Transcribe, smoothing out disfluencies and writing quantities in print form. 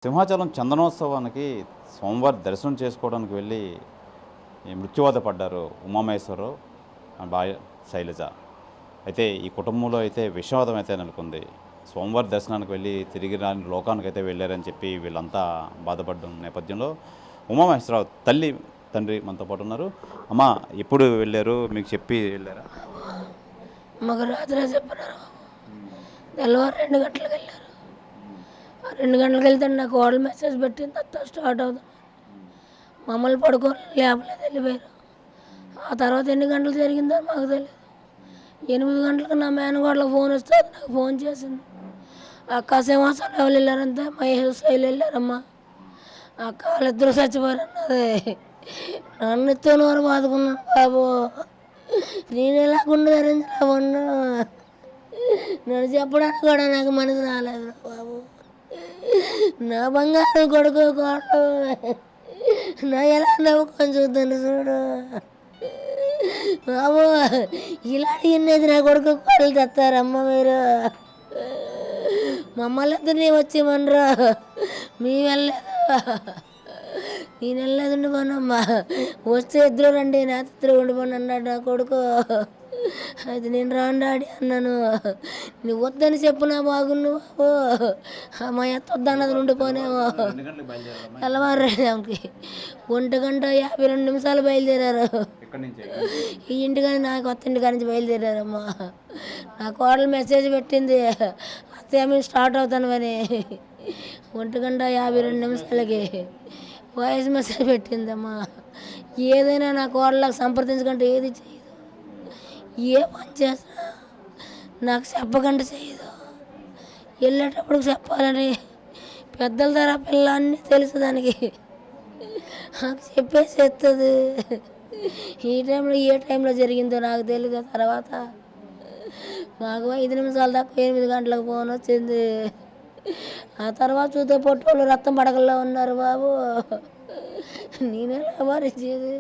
సింహాచలం చందనోత్సవానికి సోమవారం దర్శనం చేసుకోవడానికి వెళ్ళి మృత్యువాత పడ్డారు ఉమామహేశ్వరరావు అండ్ భార్య శైలజ. అయితే ఈ కుటుంబంలో అయితే విషాదం అయితే నెలకొంది. సోమవారం దర్శనానికి వెళ్ళి తిరిగి రాని లోకానికి అయితే వెళ్ళారని చెప్పి వీళ్ళంతా బాధపడ్డ నేపథ్యంలో ఉమామహేశ్వరరావు తల్లి తండ్రి మనతో పాటు ఉన్నారు. అమ్మ, ఎప్పుడు వెళ్ళారు? మీకు చెప్పి వెళ్ళారా? మాకు రాత్రి చెప్పినారు, తెల్లవారు 2 గంటలకు వెళ్ళారు. 2 గంటలకు వెళ్తే నాకు కోడలు మెసేజ్ పెట్టింది, అత్త స్టార్ట్ అవుతుంది. మమ్మల్ని పడుకొని లేపలేదు, వెళ్ళిపోయారు. ఆ తర్వాత ఎన్ని గంటలు జరిగిందో మాకు తెలియదు. 8 గంటలకు నా మేనగోడలకు ఫోన్ వస్తే అది నాకు ఫోన్ చేసింది. అక్క సింహాచలం ఎవరు వెళ్ళారంటే మహేష్ శైలి వెళ్ళారమ్మా, అక్క వాళ్ళిద్దరూ చచ్చిపోయారు అన్నది. నన్ను ఎత్తునవారు బాదుకున్నాను బాబు, నేను ఎలాగుండు ధరించలా ఉన్నా, నన్ను చెప్పడానికి కూడా నాకు మనసు రాలేదు బాబు. నా బంగారు కొడుకు కోడలు నా ఎలా నవ్వుకొని చూద్దాను చూడు బాబు. ఇలా అడిగినది నా కొడుకు కోడలు తెస్తారమ్మ మీరు, మమ్మల్ని ఇద్దరిని వచ్చి మనరా, మేము వెళ్ళలేదు, నేను వెళ్ళలేదు ఉండిపోనమ్మా, వస్తే ఇద్దరు రండి నా ఇద్దరు ఉండిపోను అన్నాడు నా కొడుకు. అది నేను రాను డాడీ అన్నాను. నువ్వు వద్దని చెప్పు నా బాగున్ను బాబు, మా ఎత్త వద్దన్నది ఉండిపోనేమో. తెల్లవారుకి 1:52 బయలుదేరారు. ఈ ఇంటికాని నాకు కొత్త ఇంటికాడి నుంచి బయలుదేరారమ్మా. నా కోడలు మెసేజ్ పెట్టింది, అత్తయ్య మేము స్టార్ట్ అవుతాను అని. 1:52 వాయిస్ మెసేజ్ పెట్టిందమ్మా. ఏదైనా నా కోడలకు సంప్రదించకంటే ఏది చేయదు, ఏ పని చేసినా నాకు చెప్పకుండా చేయదు. వెళ్ళేటప్పుడు చెప్పాలని పెద్దల ధర పిల్ల అన్నీ తెలుసు దానికి, నాకు చెప్పేసి ఎత్తుంది. ఈ టైంలో ఏ టైంలో జరిగిందో నాకు తెలియదు. తర్వాత మాకు 5 నిమిషాల దాకా 8 గంటలకు ఫోన్ వచ్చింది. ఆ తర్వాత చూస్తే పొట్టోళ్ళు రక్తం పడకల్లో ఉన్నారు బాబు, నేనెలా భరించేది.